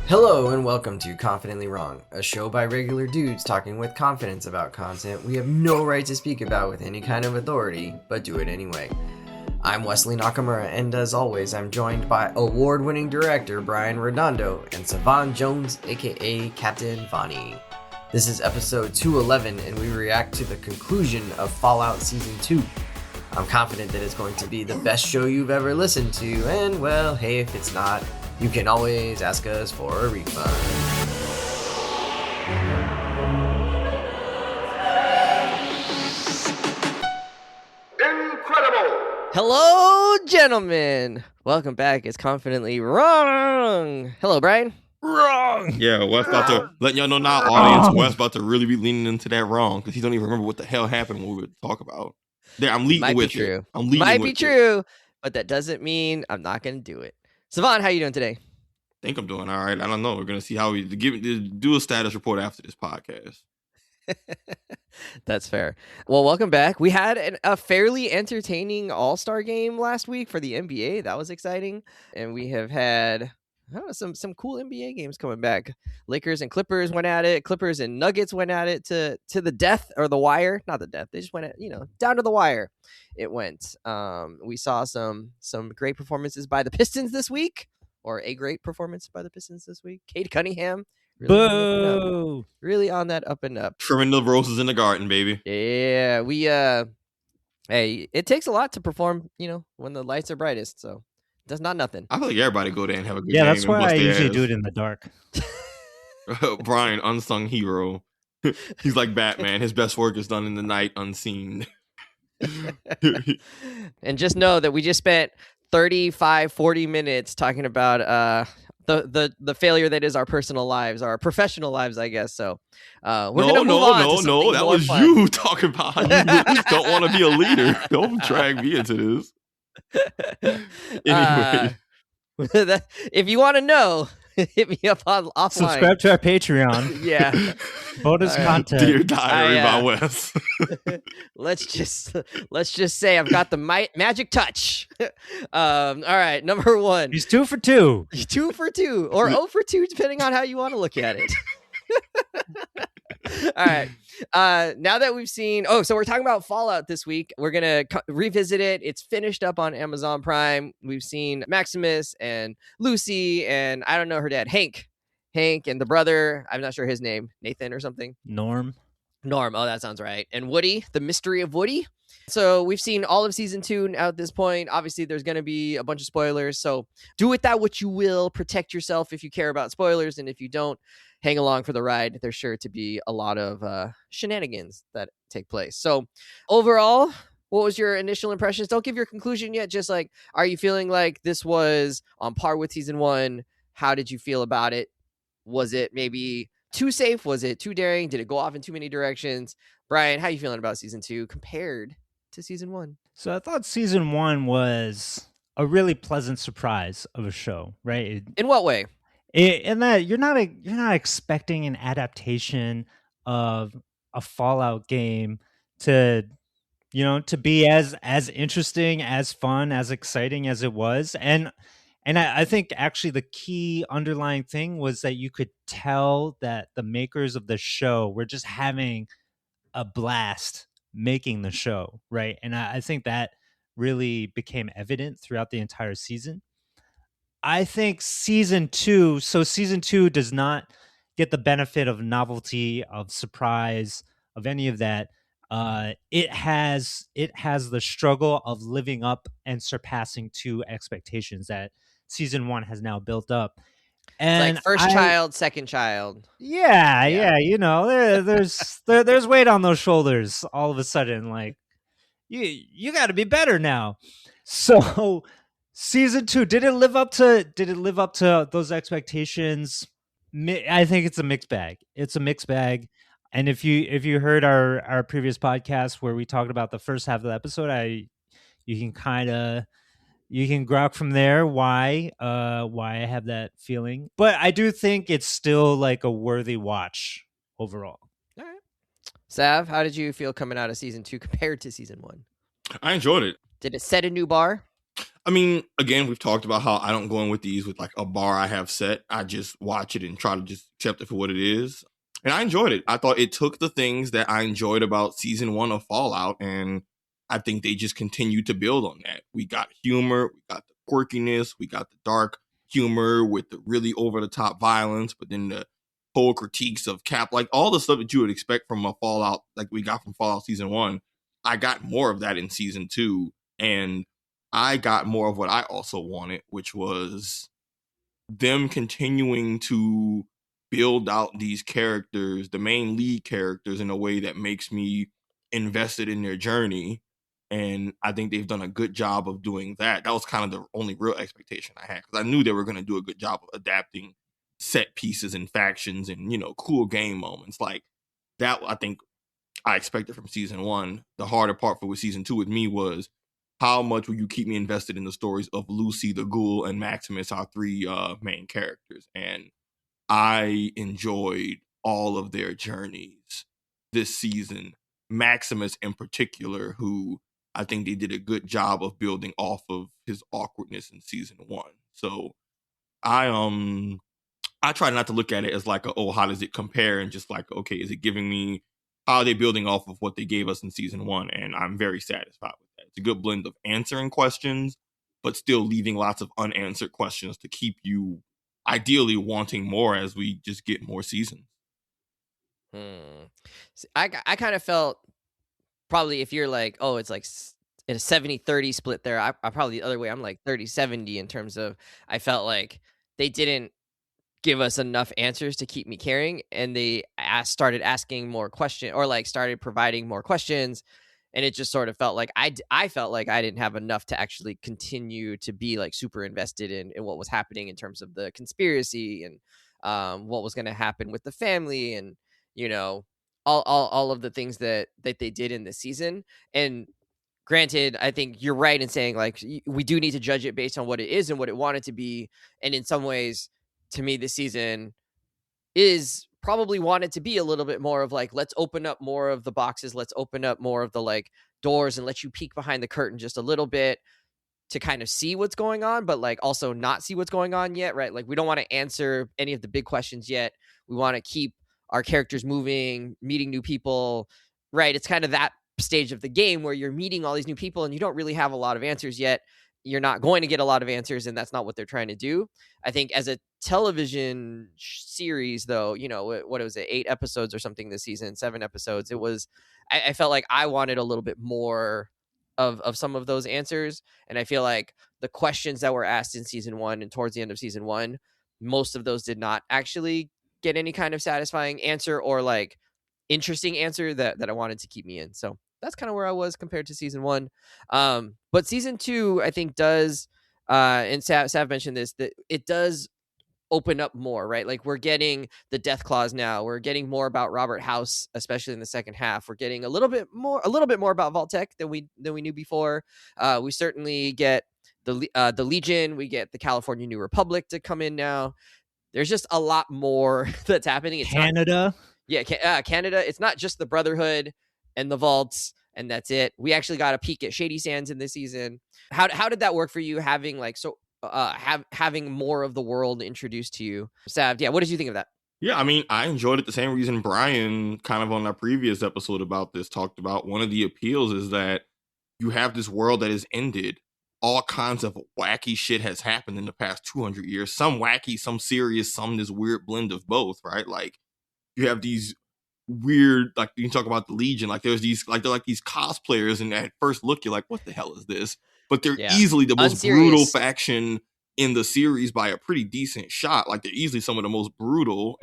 Hello and welcome to Confidently Wrong, a show by regular dudes talking with confidence about content we have no right to speak about with any kind of authority, but do it anyway. I'm Wesley Nakamura, and as always, I'm joined by award-winning director Brian Redondo and Savon Jones, aka Captain Vonnie. This is episode 211, and we react to the conclusion of Fallout Season 2. I'm confident that it's going to be the best show you've ever listened to, and well, hey, if it's not, you can always ask us for a refund. Incredible! Hello, gentlemen. Welcome back. It's Confidently Wrong. Hello, Brian. Wrong. Yeah, Wes about to let y'all know now, audience. Wes about to really be leaning into that wrong because he don't even remember what the hell happened when we would talk about. There, I'm leading with it. I'm leading Might with be it. true, but that doesn't mean I'm not going to do it. Savon, how you doing today? I think I'm doing all right. I don't know. We're gonna see how we do a status report after this podcast. That's fair. Well, welcome back. We had a fairly entertaining All-Star game last week for the NBA. That was exciting, and we have had some cool NBA games coming back. Lakers and Clippers went at it. Clippers and Nuggets went at it to the death, or the wire. Not the death. They just went at, down to the wire. It went. We saw some great performances by the Pistons this week, or a great performance by the Pistons this week. Cade Cunningham. Really on that up and up. Trimming the roses in the garden, baby. Yeah, we hey, it takes a lot to perform, when the lights are brightest, so that's not nothing. I feel like everybody go there and have a good game. Yeah, that's why I usually do it in the dark. Brian, unsung hero. He's like Batman. His best work is done in the night, unseen. And just know that we just spent 40 minutes talking about the failure that is our personal lives, our professional lives, I guess. So we're gonna move on to something that more was fun. you talking about how you don't want to be a leader. Don't drag me into this. Anyway, if you want to know, hit me up offline. Subscribe to our Patreon. Yeah. Bonus content. Dear Diary by Wes. Let's just say I've got the magic touch. All right, number one. He's 2 for 2. 2 for 2, or 0 for 2, depending on how you want to look at it. All right. Now that we've seen, so we're talking about Fallout this week. We're gonna revisit it. It's finished up on Amazon Prime. We've seen Maximus and Lucy, and I don't know her dad, Hank, and the brother. I'm not sure his name, Nathan or something. Norm. Oh, that sounds right. And Woody, the mystery of Woody. So we've seen all of season 2 at this point. Obviously, there's going to be a bunch of spoilers. So do with that what you will. Protect yourself if you care about spoilers. And if you don't, hang along for the ride. There's sure to be a lot of shenanigans that take place. So overall, what was your initial impressions? Don't give your conclusion yet. Just like, are you feeling like this was on par with season 1? How did you feel about it? Was it maybe too safe? Was it too daring? Did it go off in too many directions? Brian, how are you feeling about season 2 compared to season 1? So I thought season 1 was a really pleasant surprise of a show, right? In what way? In that you're not expecting an adaptation of a Fallout game to be as interesting, as fun, as exciting as it was. And I think actually the key underlying thing was that you could tell that the makers of the show were just having a blast making the show, right? And I think that really became evident throughout the entire season. I think season 2 does not get the benefit of novelty, of surprise, of any of that. It has the struggle of living up and surpassing 2 expectations that season 1 has now built up. And it's like first child, second child. Yeah. There's weight on those shoulders all of a sudden. Like you got to be better now. So season 2, did it live up to those expectations? I think it's a mixed bag. And if you heard our previous podcast where we talked about the first half of the episode, you can grok from there why I have that feeling. But I do think it's still like a worthy watch overall. All right. Sav, how did you feel coming out of season 2 compared to season 1? I enjoyed it. Did it set a new bar? I mean, again, we've talked about how I don't go in with these with like a bar I have set. I just watch it and try to just accept it for what it is. And I enjoyed it. I thought it took the things that I enjoyed about season 1 of Fallout, and I think they just continued to build on that. We got humor, we got the quirkiness, we got the dark humor with the really over the top violence, but then the whole critiques of Cap, like all the stuff that you would expect from a Fallout, like we got from Fallout season 1. I got more of that in season 2, and I got more of what I also wanted, which was them continuing to build out these characters, the main lead characters, in a way that makes me invested in their journey. And I think they've done a good job of doing that. That was kind of the only real expectation I had, because I knew they were going to do a good job of adapting set pieces and factions and, cool game moments. Like that, I think I expected from season 1. The harder part for season 2 with me was, how much will you keep me invested in the stories of Lucy, the Ghoul, and Maximus, our 3 main characters? And I enjoyed all of their journeys this season. Maximus in particular, who I think they did a good job of building off of his awkwardness in season 1. So I try not to look at it as like, how does it compare? And just like, okay, is it giving me, how are they building off of what they gave us in season 1? And I'm very satisfied with that. It's a good blend of answering questions, but still leaving lots of unanswered questions to keep you ideally wanting more as we just get more seasons. I kind of felt, probably if you're like, oh, it's like in a 70-30 split there, I probably the other way. I'm like 30-70 in terms of, I felt like they didn't give us enough answers to keep me caring, and they started asking more questions, or like started providing more questions, and it just sort of felt like I felt like I didn't have enough to actually continue to be like super invested in what was happening in terms of the conspiracy and what was going to happen with the family, and all of the things that they did in this season. And granted, I think you're right in saying like we do need to judge it based on what it is and what it wanted to be, and in some ways, to me, this season is probably wanted to be a little bit more of like, let's open up more of the boxes, let's open up more of the like doors, and let you peek behind the curtain just a little bit to kind of see what's going on, but like also not see what's going on yet, right? Like we don't want to answer any of the big questions yet. We want to keep our characters moving, meeting new people, right? It's kind of that stage of the game where you're meeting all these new people and you don't really have a lot of answers yet. You're not going to get a lot of answers, and that's not what they're trying to do. I think as a television series, though, what was it, 8 episodes or something this season, 7 episodes, it was, I felt like I wanted a little bit more of some of those answers. And I feel like the questions that were asked in season 1 and towards the end of season 1, most of those did not actually get any kind of satisfying answer or like interesting answer that I wanted to keep me in. So that's kind of where I was compared to season 1. But season 2, I think does, and Sav mentioned this, that it does open up more, right? Like we're getting the death clause now. We're getting more about Robert House, especially in the second half. We're getting a little bit more about Vault-Tec than we knew before. We certainly get the Legion. We get the California New Republic to come in now. There's just a lot more that's happening. It's Canada. Canada. It's not just the Brotherhood and the Vaults, and that's it. We actually got a peek at Shady Sands in this season. How did that work for you, having like having more of the world introduced to you? Sav, what did you think of that? Yeah, I mean, I enjoyed it the same reason Brian, kind of on our previous episode about this, talked about. One of the appeals is that you have this world that has ended. All kinds of wacky shit has happened in the past 200 years. Some wacky, some serious, some this weird blend of both, right? Like you have these weird, like you can talk about the Legion, like there's these, like they're like these cosplayers, and at first look you're like, what the hell is this? But they're easily the most brutal faction in the series by a pretty decent shot. Like they're easily some of the most brutal.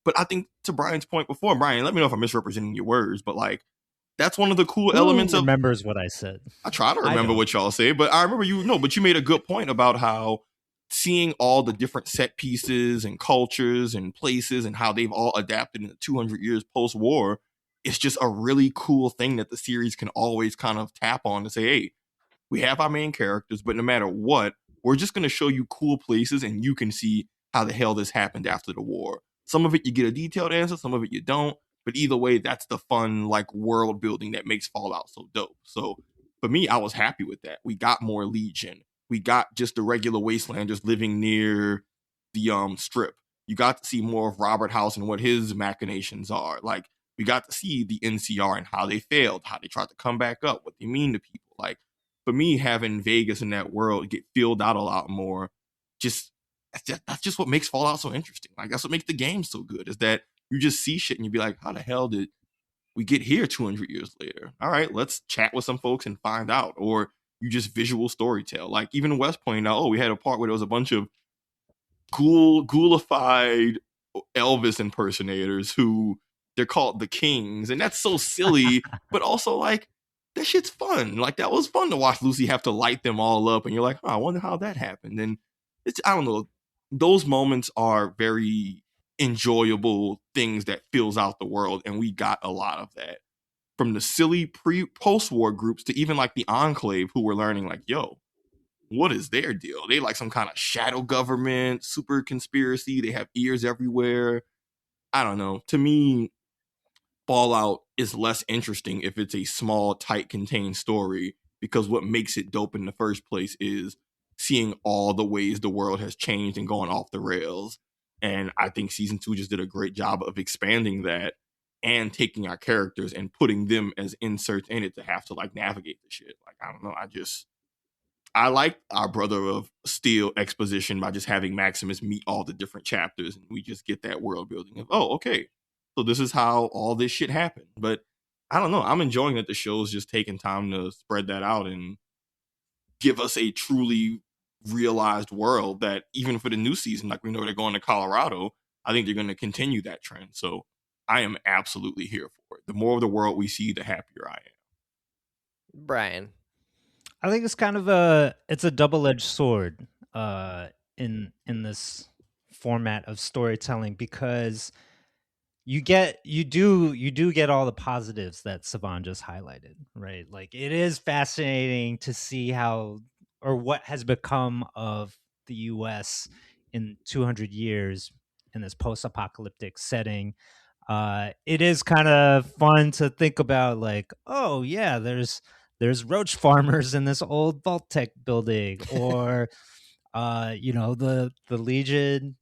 But I think, to Brian's point before, Brian, let me know if I'm misrepresenting your words, but like that's one of the cool elements of, remembers what I said. I try to remember what y'all say, but I remember but you made a good point about how seeing all the different set pieces and cultures and places and how they've all adapted in the 200 years post-war. It's just a really cool thing that the series can always kind of tap on to say, hey, we have our main characters, but no matter what, we're just going to show you cool places and you can see how the hell this happened after the war. Some of it you get a detailed answer, some of it you don't. But either way, that's the fun, like, world building that makes Fallout so dope. So for me, I was happy with that. We got more Legion. We got just the regular wastelanders living near the strip. You got to see more of Robert House and what his machinations are. Like, we got to see the NCR and how they failed, how they tried to come back up, what they mean to people. Like, for me, having Vegas in that world get filled out a lot more, that's just what makes Fallout so interesting. Like, that's what makes the game so good, is that you just see shit and you be like, how the hell did we get here 200 years later? All right, let's chat with some folks and find out. Or you just visual storytell. Like, even Wes pointed out, we had a part where there was a bunch of ghoulified Elvis impersonators who they're called the Kings, and that's so silly, but also like that shit's fun. Like, that was fun to watch Lucy have to light them all up, and you're like, oh, I wonder how that happened. And I don't know, those moments are very enjoyable things that fills out the world, and we got a lot of that from the silly post-war groups to even like the Enclave, who were learning like, yo, what is their deal? They like some kind of shadow government, super conspiracy. They have ears everywhere. I don't know. To me, Fallout is less interesting if it's a small, tight, contained story, because what makes it dope in the first place is seeing all the ways the world has changed and gone off the rails. And I think season 2 just did a great job of expanding that and taking our characters and putting them as inserts in it to have to like navigate the shit. Like, I don't know. I like our Brother of Steel exposition by just having Maximus meet all the different chapters, and we just get that world building of, oh, okay, so this is how all this shit happened. But I don't know. I'm enjoying that the show's just taking time to spread that out and give us a truly realized world that even for the new season, like, we know they're going to Colorado, I think they're going to continue that trend. So I am absolutely here for it. The more of the world we see, the happier I am. Brian. I think it's kind of a double-edged sword in this format of storytelling, because you do get all the positives that Savon just highlighted, right? Like, it is fascinating to see how, or what has become of the US in 200 years in this post-apocalyptic setting. It is kind of fun to think about, like, oh yeah, there's roach farmers in this old Vault-Tec building, or the Legion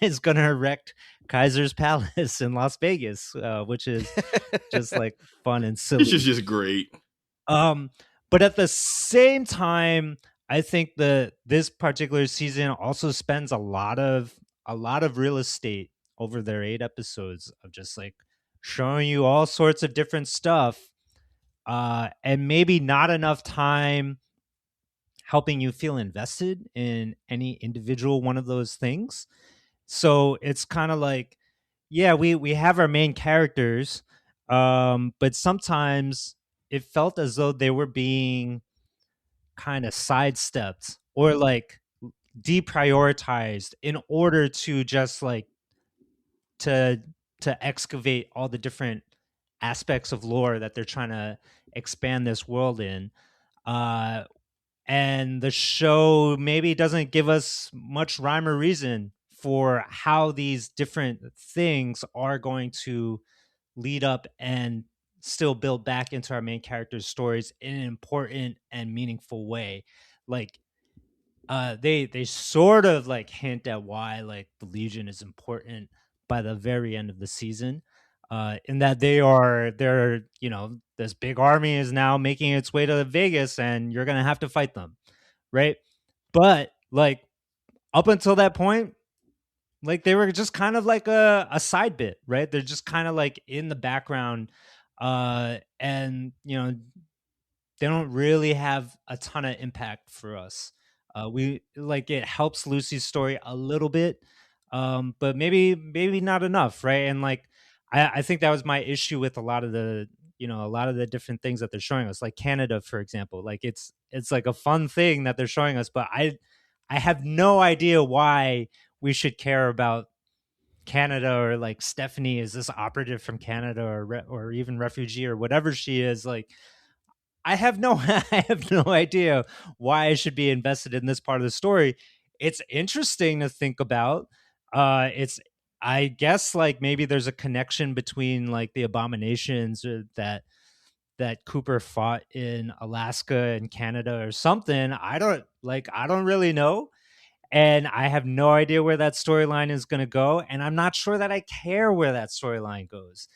is going to erect Kaiser's Palace in Las Vegas, which is just like fun and silly. This is just great. But at the same time, I think this particular season also spends a lot of real estate over their 8 episodes of just like showing you all sorts of different stuff, and maybe not enough time helping you feel invested in any individual one of those things. So it's kind of like, yeah, we have our main characters, but sometimes it felt as though they were being kind of sidestepped or like deprioritized in order to just like to excavate all the different aspects of lore that they're trying to expand this world in. And the show maybe doesn't give us much rhyme or reason for how these different things are going to lead up and still build back into our main characters' stories in an important and meaningful way. Like, they sort of like hint at why like the Legion is important by the very end of the season, in that they're this big army is now making its way to Vegas, and you're gonna have to fight them, right? But like, up until that point, like, they were just kind of like a side bit, right? They're just kind of like in the background, and they don't really have a ton of impact for us. We like, it helps Lucy's story a little bit, but maybe not enough, right? And like, I think that was my issue with a lot of the different things that they're showing us, like Canada, for example. Like, it's like a fun thing that they're showing us, but I have no idea why we should care about Canada, or like Stephanie is this operative from Canada, or even refugee, or whatever she is. Like, I have no idea why I should be invested in this part of the story. It's interesting to think about. I guess like maybe there's a connection between like the abominations that that Cooper fought in Alaska and Canada or something. I don't really know. And I have no idea where that storyline is going to go. And I'm not sure that I care where that storyline goes.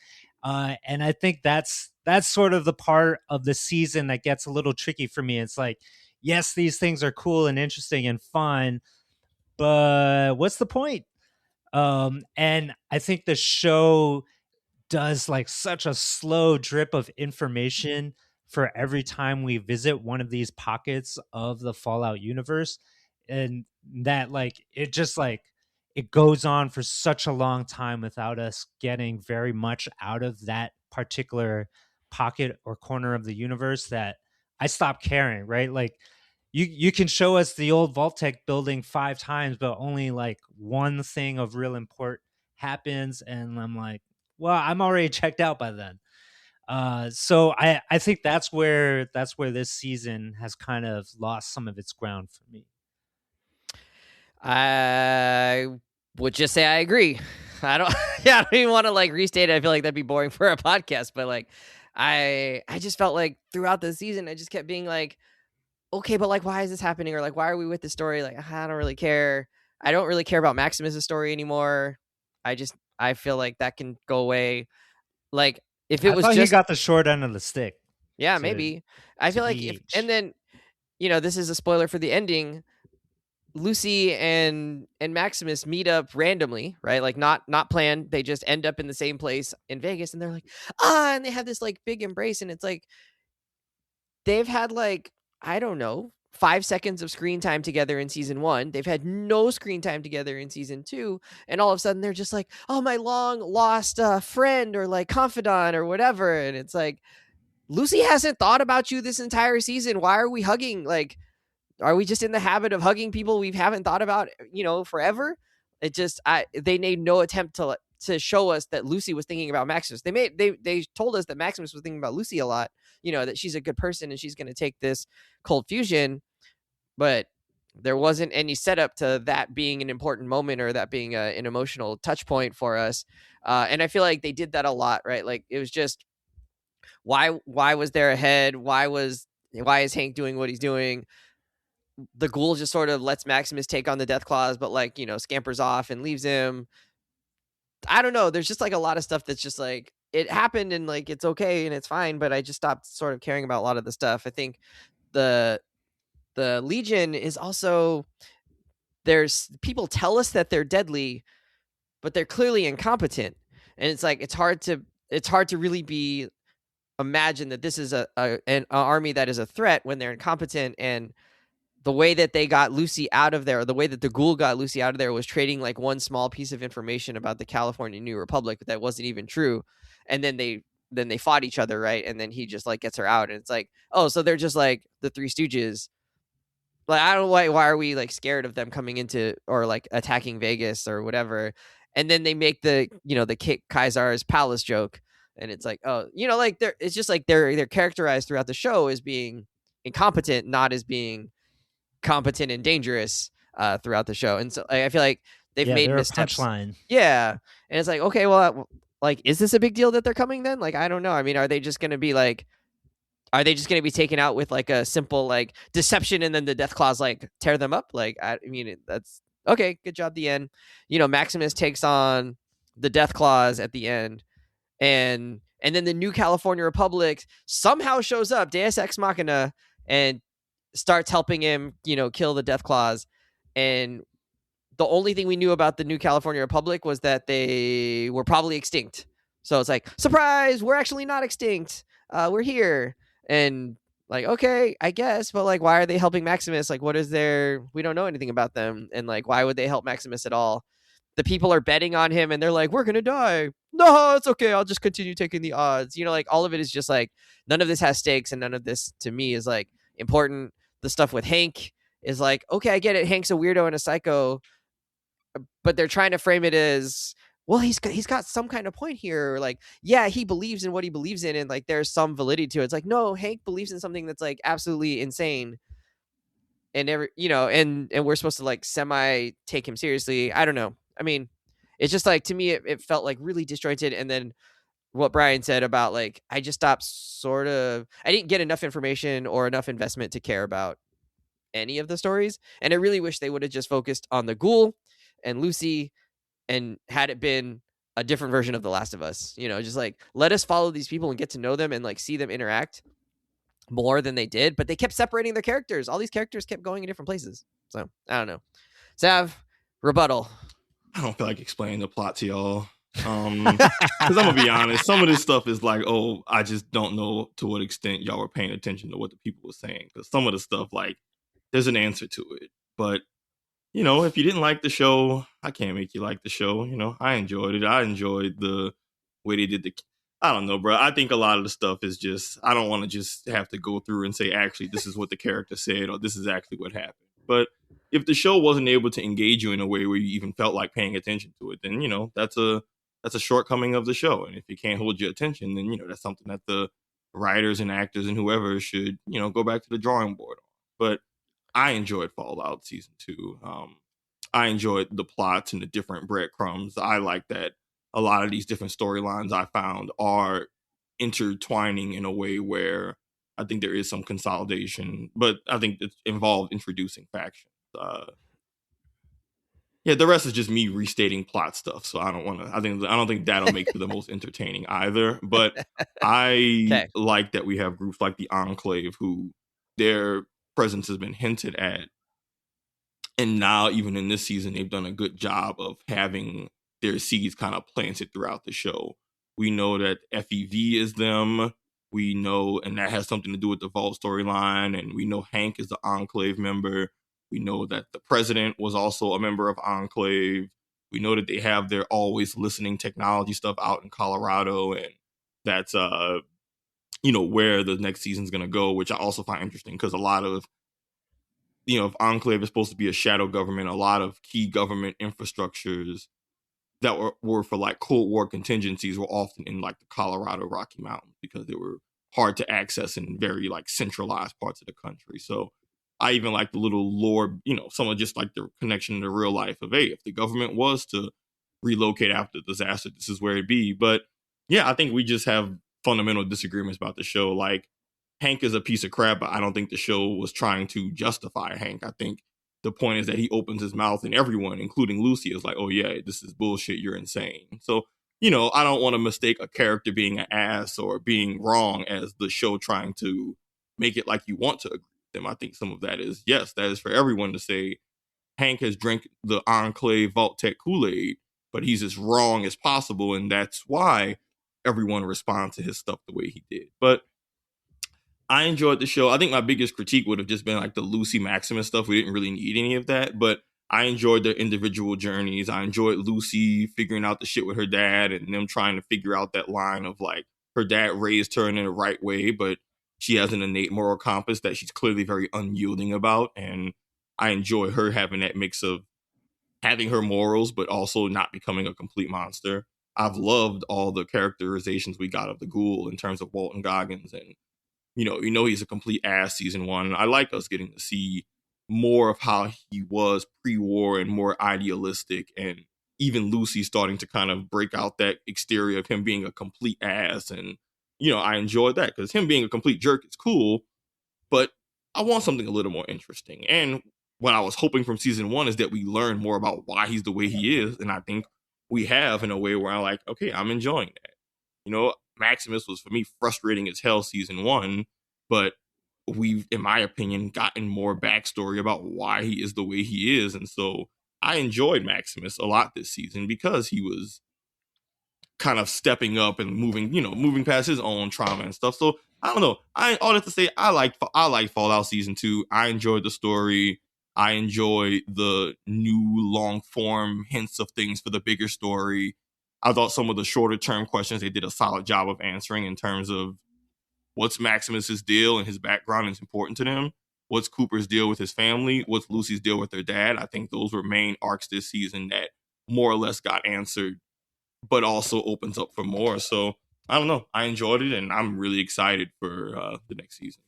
And I think that's sort of the part of the season that gets a little tricky for me. It's like, yes, these things are cool and interesting and fun, but what's the point? And I think the show does like such a slow drip of information for every time we visit one of these pockets of the Fallout universe, and that like it just like it goes on for such a long time without us getting very much out of that particular pocket or corner of the universe that I stopped caring, right? Like you can show us the old Vault-Tec building 5 times, but only like one thing of real import happens, and I'm like, well, I'm already checked out by then. So I think that's where this season has kind of lost some of its ground for me. I would just say I agree. I don't yeah, I don't even want to like restate it. I feel like that'd be boring for a podcast, but like I just felt like throughout the season I just kept being like, okay, but like why is this happening? Or like why are we with this story? Like I don't really care. I don't really care about Maximus's story anymore. I feel like that can go away. Like if it I was thought just he got the short end of the stick. yeah, to- maybe. I feel like if BH. and then this is a spoiler for the ending. Lucy and Maximus meet up randomly, right? Like not planned. They just end up in the same place in Vegas, and they're like, and they have this like big embrace, and it's like they've had like I don't know 5 seconds of screen time together in season 1. They've had no screen time together in season 2, and all of a sudden they're just like, oh, my long lost friend or like confidant or whatever, and it's like Lucy hasn't thought about you this entire season. Why are we hugging? Like, are we just in the habit of hugging people we haven't thought about, forever? It just, they made no attempt to show us that Lucy was thinking about Maximus. They told us that Maximus was thinking about Lucy a lot, that she's a good person and she's going to take this cold fusion, but there wasn't any setup to that being an important moment or that being an emotional touch point for us. And I feel like they did that a lot, right? Like it was just, why was there a head? Why is Hank doing what he's doing? The ghoul just sort of lets Maximus take on the death claws, but like, scampers off and leaves him. I don't know. There's just like a lot of stuff that's just like it happened and like it's okay and it's fine, but I just stopped sort of caring about a lot of the stuff. I think the Legion is also, there's people tell us that they're deadly, but they're clearly incompetent. And it's like it's hard to really imagine that this is an army that is a threat when they're incompetent. And the way that they got Lucy out of there, or the way that the ghoul got Lucy out of there, was trading like one small piece of information about the California New Republic that wasn't even true. And then they fought each other, right? And then he just like gets her out, and it's like, oh, so they're just like the Three Stooges. Like I don't know why are we like scared of them coming into or like attacking Vegas or whatever. And then they make the the Kit Kaisar's palace joke, and it's like, oh, like it's just like they're characterized throughout the show as being incompetent, not as being competent and dangerous throughout the show. And so I feel like they've made missteps. Punchline. Yeah. And it's like, okay, well, like, is this a big deal that they're coming then? Like, I don't know. I mean, are they just going to be taken out with like a simple like deception and then the death claws like tear them up? Like, I mean, that's okay. Good job. The end. Maximus takes on the death claws at the end, and then the New California Republic somehow shows up, Deus Ex Machina, and starts helping him, kill the death claws. And the only thing we knew about the New California Republic was that they were probably extinct. So it's like, surprise, we're actually not extinct. We're here. And like, okay, I guess, but like, why are they helping Maximus? Like, we don't know anything about them. And like, why would they help Maximus at all? The people are betting on him and they're like, we're going to die. No, it's okay. I'll just continue taking the odds. Like all of it is just like, none of this has stakes. And none of this to me is like important. The stuff with Hank is like, okay, I get it. Hank's a weirdo and a psycho, but they're trying to frame it as, well, he's got some kind of point here. Like, yeah, he believes in what he believes in, and like there's some validity to it. It's like, no, Hank believes in something that's like absolutely insane, and and we're supposed to like semi take him seriously. I don't know. I mean, it's just like, to me, it felt like really disjointed, and then what Brian said about like I just stopped I didn't get enough information or enough investment to care about any of the stories, and I really wish they would have just focused on the ghoul and Lucy and had it been a different version of The Last of Us. Just like let us follow these people and get to know them and like see them interact more than they did, but they kept separating their characters. All these characters kept going in different places. So I don't know. Sav, rebuttal. I don't feel like explaining the plot to y'all. Because I'm gonna be honest, some of this stuff is like, oh, I just don't know to what extent y'all were paying attention to what the people were saying. Because some of the stuff, like, there's an answer to it. But if you didn't like the show, I can't make you like the show. I enjoyed it. I enjoyed the way they did I don't know, bro. I think a lot of the stuff is just, I don't want to just have to go through and say, actually, this is what the character said, or this is actually what happened. But if the show wasn't able to engage you in a way where you even felt like paying attention to it, then, that's a shortcoming of the show. And if it can't hold your attention, then, that's something that the writers and actors and whoever should, go back to the drawing board on. But I enjoyed Fallout Season 2. I enjoyed the plots and the different breadcrumbs. I like that a lot of these different storylines I found are intertwining in a way where I think there is some consolidation, but I think it's involved introducing factions. The rest is just me restating plot stuff. So I don't think that'll make it the most entertaining either. But I like that we have groups like the Enclave who their presence has been hinted at. And now, even in this season, they've done a good job of having their seeds kind of planted throughout the show. We know that FEV is them. We know, and that has something to do with the Vault storyline. And we know Hank is the Enclave member. We know that the president was also a member of Enclave. We know that they have their always listening technology stuff out in Colorado. And that's, where the next season's going to go, which I also find interesting because a lot of, if Enclave is supposed to be a shadow government, a lot of key government infrastructures that were for like Cold War contingencies were often in like the Colorado Rocky Mountains because they were hard to access in very like centralized parts of the country. So I even like the little lore, some of just like the connection to real life of, hey, if the government was to relocate after the disaster, this is where it'd be. But yeah, I think we just have fundamental disagreements about the show. Like, Hank is a piece of crap, but I don't think the show was trying to justify Hank. I think the point is that he opens his mouth and everyone, including Lucy, is like, oh yeah, this is bullshit. You're insane. So, I don't want to mistake a character being an ass or being wrong as the show trying to make it like you want to agree with them. I think some of that is, yes, that is for everyone to say Hank has drank the Enclave Vault Tech Kool-Aid, but he's as wrong as possible. And that's why everyone responds to his stuff the way he did. But I enjoyed the show. I think my biggest critique would have just been like the Lucy Maximus stuff. We didn't really need any of that, but I enjoyed their individual journeys. I enjoyed Lucy figuring out the shit with her dad and them trying to figure out that line of like her dad raised her in the right way, but she has an innate moral compass that she's clearly very unyielding about. And I enjoy her having that mix of having her morals, but also not becoming a complete monster. I've loved all the characterizations we got of the ghoul in terms of Walton Goggins and he's a complete ass season 1. I like us getting to see more of how he was pre-war and more idealistic, and even Lucy starting to kind of break out that exterior of him being a complete ass. And, I enjoyed that because him being a complete jerk is cool, but I want something a little more interesting. And what I was hoping from season 1 is that we learn more about why he's the way he is. And I think we have in a way where I'm like, okay, I'm enjoying that. Maximus was, for me, frustrating as hell season 1, but we've, in my opinion, gotten more backstory about why he is the way he is. And so I enjoyed Maximus a lot this season because he was kind of stepping up and moving past his own trauma and stuff. So I don't know. All that to say, I like Fallout Season 2. I enjoyed the story. I enjoy the new long form hints of things for the bigger story. I thought some of the shorter term questions they did a solid job of answering in terms of what's Maximus's deal and his background is important to them. What's Cooper's deal with his family? What's Lucy's deal with their dad? I think those were main arcs this season that more or less got answered, but also opens up for more. So I don't know. I enjoyed it, and I'm really excited for the next season.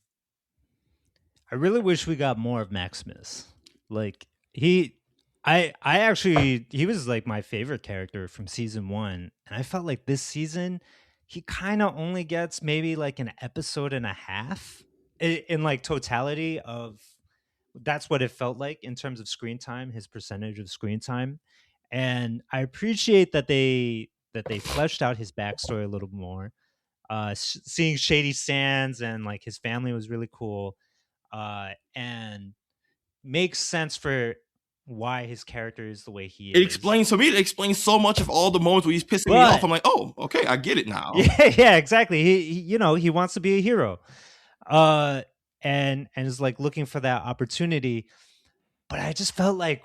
I really wish we got more of Maximus. Like he was like my favorite character from season 1, and I felt like this season he kind of only gets maybe like an episode and a half in like totality of, that's what it felt like in terms of screen time, his percentage of screen time. And I appreciate that they fleshed out his backstory a little more. Seeing Shady Sands and like his family was really cool, and makes sense for why his character is the way he It is. explains, to me, it explains so much of all the moments where he's pissing me off. I'm like, oh, okay, I get it now. Yeah, exactly. He you know, he wants to be a hero, and is like looking for that opportunity. But I just felt like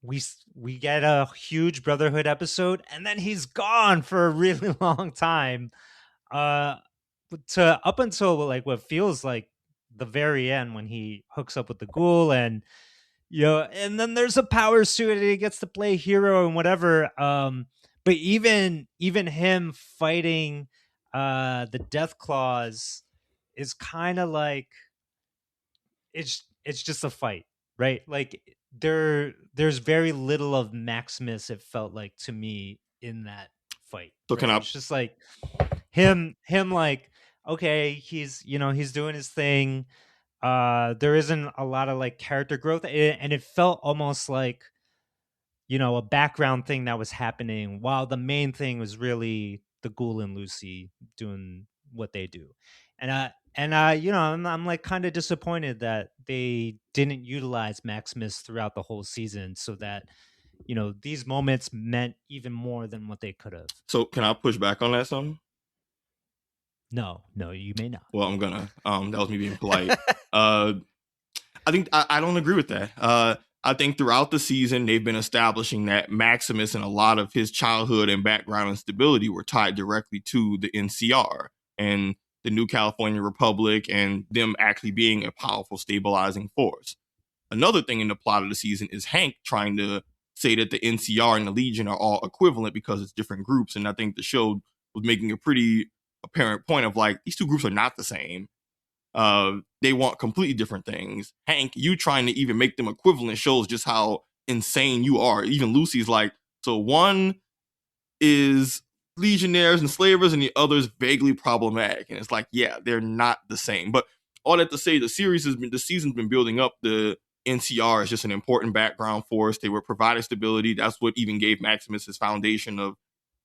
we get a huge Brotherhood episode, and then he's gone for a really long time, to up until like what feels like the very end when he hooks up with the ghoul, and and then there's a power suit and he gets to play hero and whatever. But even him fighting the Death Claws is kind of like, it's just a fight, right? Like there's very little of Maximus, it felt like to me, in that fight. So right? can I- It's just like him like, okay, he's he's doing his thing. There isn't a lot of like character growth, and it felt almost like a background thing that was happening while the main thing was really the Ghoul and Lucy doing what they do. And I'm like kind of disappointed that they didn't utilize Maximus throughout the whole season, so that these moments meant even more than what they could have. So can I push back on that some? No, you may not. Well, I'm gonna. That was me being polite. I think I don't agree with that. I think throughout the season, they've been establishing that Maximus and a lot of his childhood and background and stability were tied directly to the NCR and the New California Republic, and them actually being a powerful stabilizing force. Another thing in the plot of the season is Hank trying to say that the NCR and the Legion are all equivalent because it's different groups. And I think the show was making a pretty apparent point of like, these two groups are not the same. They want completely different things. Hank, you trying to even make them equivalent shows just how insane you are. Even Lucy's like, so one is legionnaires and slavers and the other is vaguely problematic. And it's like, yeah, they're not the same. But all that to say, the season's been building up. The NCR is just an important background force. They were providing stability. That's what even gave Maximus his foundation of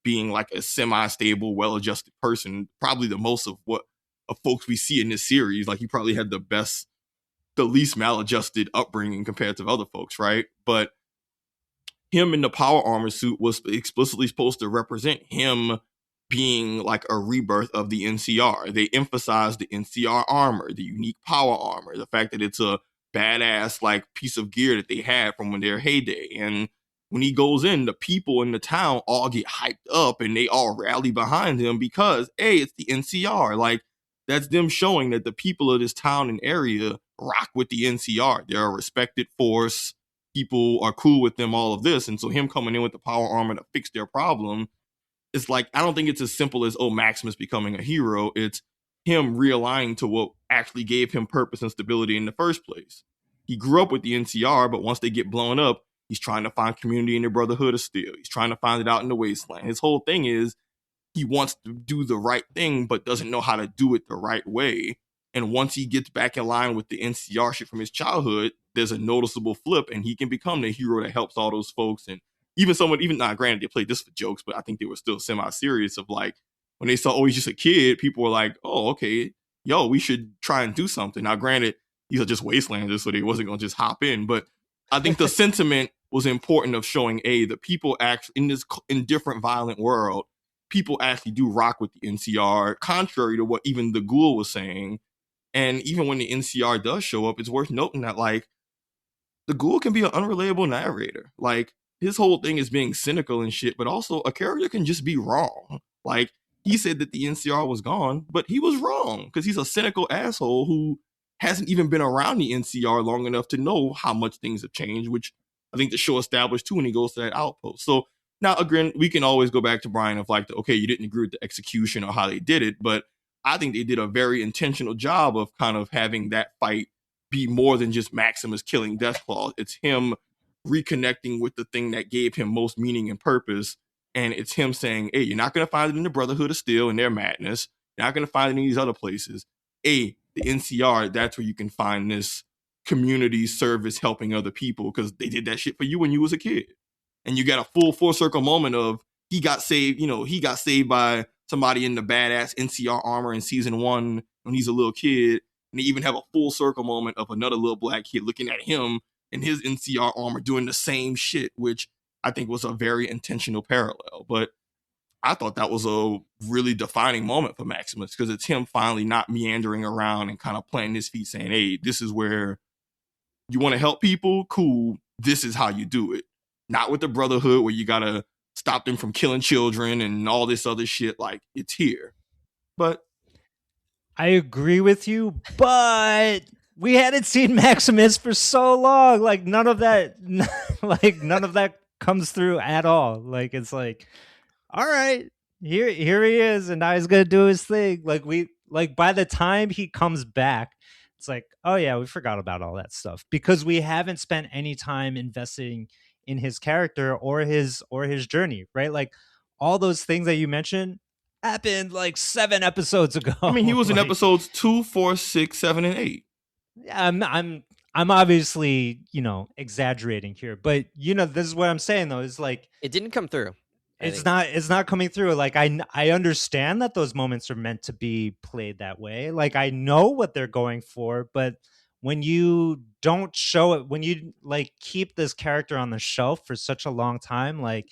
being like a semi-stable, well-adjusted person. Probably the most of folks we see in this series. Like, he probably had the least maladjusted upbringing compared to other folks, right? But him in the power armor suit was explicitly supposed to represent him being like a rebirth of the NCR. They emphasized the NCR armor, the unique power armor, the fact that it's a badass like piece of gear that they had from their heyday. And when he goes in, the people in the town all get hyped up and they all rally behind him because, hey, it's the NCR. Like, that's them showing that the people of this town and area rock with the NCR. They're a respected force. People are cool with them, all of this. And so him coming in with the power armor to fix their problem, it's like, I don't think it's as simple as, oh, Maximus becoming a hero. It's him realigning to what actually gave him purpose and stability in the first place. He grew up with the NCR, but once they get blown up, he's trying to find community in the Brotherhood of Steel. He's trying to find it out in the Wasteland. His whole thing is he wants to do the right thing, but doesn't know how to do it the right way. And once he gets back in line with the NCR shit from his childhood, there's a noticeable flip, and he can become the hero that helps all those folks. And even not granted, they played this for jokes, but I think they were still semi-serious of like, when they saw, oh, he's just a kid, people were like, oh, okay, yo, we should try and do something. Now, granted, these are just wastelanders, so they wasn't going to just hop in. But I think the sentiment was important of showing, the people actually, in this indifferent, violent world, people actually do rock with the NCR, contrary to what even the Ghoul was saying. And even when the NCR does show up, it's worth noting that, like, the Ghoul can be an unreliable narrator. Like, his whole thing is being cynical and shit, but also a character can just be wrong. Like, he said that the NCR was gone, but he was wrong because he's a cynical asshole who hasn't even been around the NCR long enough to know how much things have changed, which I think the show established too when he goes to that outpost. So now, again, we can always go back to Brian of like, okay, you didn't agree with the execution or how they did it, but I think they did a very intentional job of kind of having that fight be more than just Maximus killing Deathclaw. It's him reconnecting with the thing that gave him most meaning and purpose And it's him saying, hey, you're not going to find it in the Brotherhood of Steel and their madness. You're not going to find it in these other places. The NCR, that's where you can find this community service helping other people, because they did that shit for you when you was a kid. And you got a full circle moment of he got saved, he got saved by somebody in the badass NCR armor in season 1 when he's a little kid. And they even have a full circle moment of another little black kid looking at him in his NCR armor doing the same shit, which I think was a very intentional parallel. But I thought that was a really defining moment for Maximus, because it's him finally not meandering around and kind of planting his feet saying, hey, this is where you want to help people? Cool. This is how you do it. Not with the Brotherhood where you got to stop them from killing children and all this other shit. Like, it's here. But I agree with you, but we hadn't seen Maximus for so long. Like, none of that comes through at all. Like, it's like, all right, here he is, and now he's gonna do his thing. Like by the time he comes back, it's like, oh yeah, we forgot about all that stuff, because we haven't spent any time investing in his character or his journey, right? Like, all those things that you mentioned happened like 7 episodes ago. I mean, he was in episodes 2, 4, 6, 7, and 8. Yeah, I'm obviously, exaggerating here, but this is what I'm saying though, is like, It didn't come through. it's not coming through. Like, I understand that those moments are meant to be played that way. Like, I know what they're going for, but when you don't show it, when you like keep this character on the shelf for such a long time, like,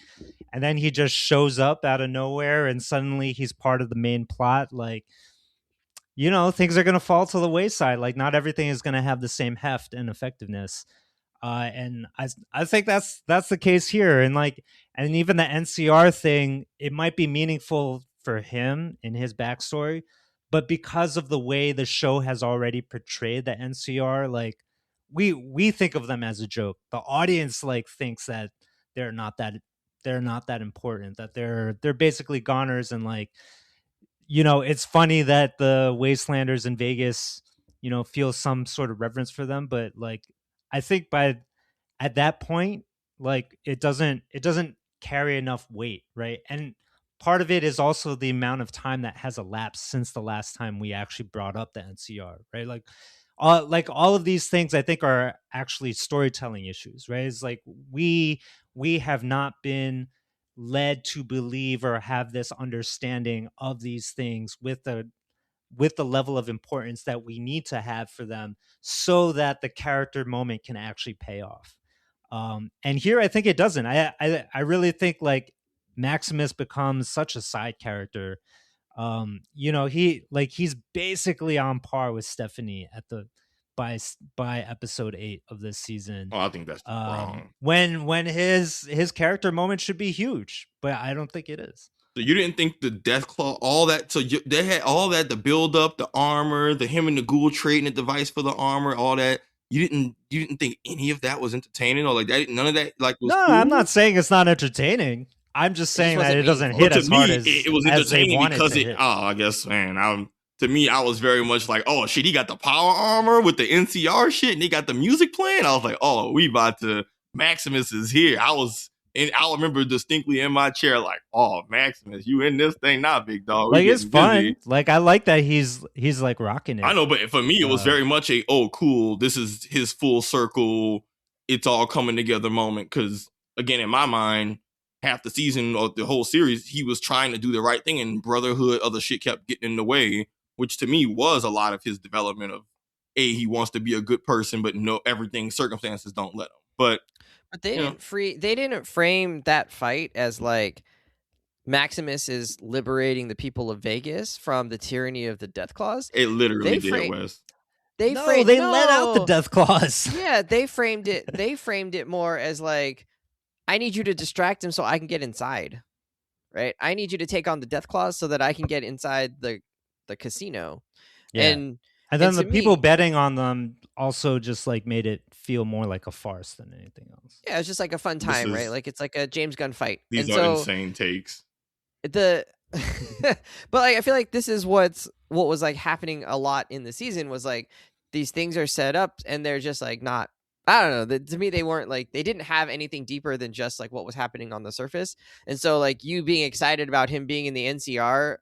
and then he just shows up out of nowhere and suddenly he's part of the main plot, like, things are going to fall to the wayside. Like, not everything is going to have the same heft and effectiveness. And I think that's the case here. And and even the NCR thing, it might be meaningful for him in his backstory, but because of the way the show has already portrayed the NCR, like, we think of them as a joke. The audience thinks that they're not that important, that they're basically goners. And it's funny that the Wastelanders in Vegas, feel some sort of reverence for them, but I think at that point, it doesn't carry enough weight, right? And part of it is also the amount of time that has elapsed since the last time we actually brought up the NCR, right? All of these things I think are actually storytelling issues, right? It's like we have not been led to believe or have this understanding of these things with the level of importance that we need to have for them, so that the character moment can actually pay off. And here I think it doesn't. I really think Maximus becomes such a side character. He's basically on par with Stephanie by episode 8 of this season. Oh, I think that's wrong. When his character moment should be huge, but I don't think it is. So you didn't think the Deathclaw, all that? So they had all that, the build up, the armor, the him and the ghoul trading the device for the armor, all that. You didn't think any of that was entertaining, or that? None of that was no. cool? I'm not saying it's not entertaining. I'm just saying that it doesn't hit as hard as it was as they entertaining wanted because to it. hit. Oh, I guess, man. To me, I was very much like, oh shit, he got the power armor with the NCR shit, and he got the music playing. I was like, oh, we about to. Maximus is here. I remember distinctly in my chair, like, oh, Maximus, you in this thing now, big dog. It's fun. I like that he's rocking it. I know, but for me, it was very much a, oh, cool, this is his full circle, it's all coming together moment. Because, again, in my mind, half the season or the whole series, he was trying to do the right thing, and Brotherhood, other shit kept getting in the way, which to me was a lot of his development of, he wants to be a good person, but no, circumstances don't let him. But they didn't frame that fight as Maximus is liberating the people of Vegas from the tyranny of the Deathclaws. It literally did, Wes. They let out the Deathclaws. Yeah, they framed it more as I need you to distract him so I can get inside. Right? I need you to take on the Deathclaws so that I can get inside the casino. Yeah. And then the people betting on them also just like made it feel more like a farce than anything else. Yeah, it's just like a fun time, right? Like it's like a James Gunn fight. These are insane takes. But like I feel like this is what was like happening a lot in the season was like these things are set up and they're just like not I don't know. To me, they weren't like, they didn't have anything deeper than just like what was happening on the surface. And so like you being excited about him being in the NCR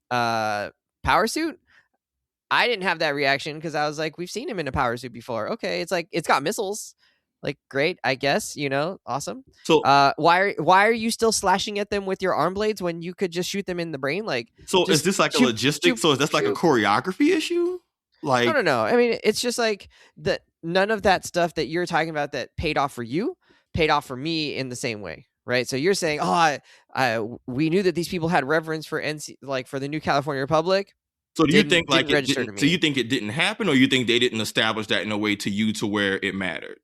power suit, I didn't have that reaction because I was like, we've seen him in a power suit before. Okay, it's like it's got missiles. Like great, I guess, awesome. So Why are you still slashing at them with your arm blades when you could just shoot them in the brain? Like, so is this like a logistics? So is this like a choreography issue? Like, no. I mean, it's just like none of that stuff that you're talking about that paid off for you paid off for me in the same way, right? So you're saying, we knew that these people had reverence for for the New California Republic. So do you think like it didn't, so you think it didn't happen, or you think they didn't establish that in a way to you to where it mattered?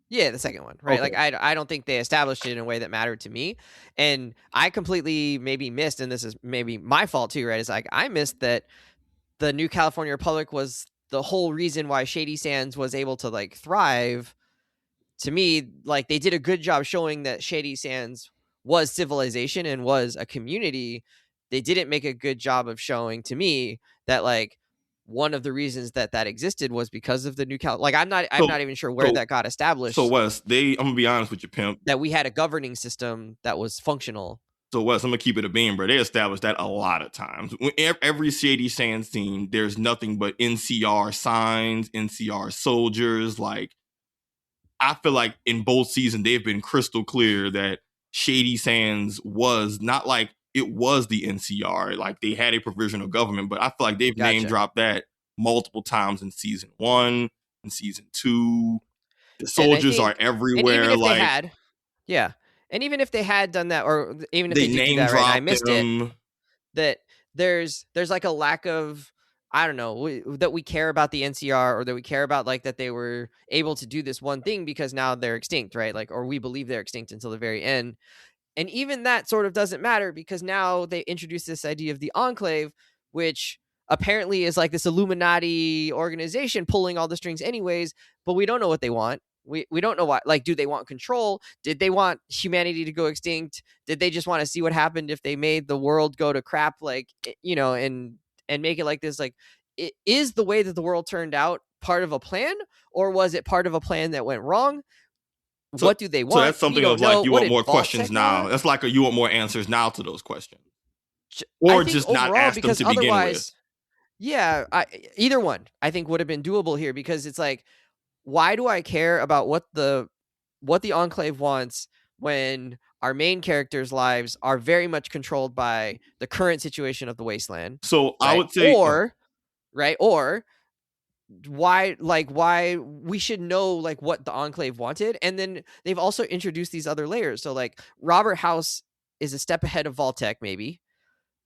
Yeah, the second one, right? Okay. Like I don't think they established it in a way that mattered to me, and I completely maybe missed, and this is maybe my fault too, right? It's like I missed that the New California Republic was the whole reason why Shady Sands was able to like thrive. To me, like they did a good job showing that Shady Sands was civilization and was a community. They didn't make a good job of showing to me that like one of the reasons that existed was because of the New Cal. Like I'm not even sure where that got established. So Wes, I'm gonna be honest with you, pimp. That we had a governing system that was functional. So Wes, I'm gonna keep it a beam, bro. They established that a lot of times. When every Shady Sands scene, there's nothing but NCR signs, NCR soldiers. Like I feel like in both seasons, they've been crystal clear that Shady Sands was not like it was the NCR. Like they had a provisional government, but I feel like they've name dropped that multiple times in season 1 and season 2. The soldiers are everywhere. And even if like they had, and even if they had done that, or even if they did do that, right, and I missed it, that there's like a lack of, I don't know, that we care about the NCR, or that we care about like that they were able to do this one thing because now they're extinct, right? Like, or we believe they're extinct until the very end. And even that sort of doesn't matter because now they introduce this idea of the Enclave, which apparently is like this Illuminati organization pulling all the strings anyways, but we don't know what they want. We don't know why. Like, do they want control? Did they want humanity to go extinct? Did they just want to see what happened if they made the world go to crap, like, and make it like this? Like, is the way that the world turned out part of a plan, or was it part of a plan that went wrong? So, what do they want? So that's something of like you want more questions now. That's like you want more answers now to those questions, or just not ask them to begin with. Yeah, either one I think would have been doable here, because it's like, why do I care about what the Enclave wants when our main characters' lives are very much controlled by the current situation of the Wasteland? So right? I would say, or why we should know like what the Enclave wanted. And then they've also introduced these other layers. So like Robert House is a step ahead of Vault-Tec maybe,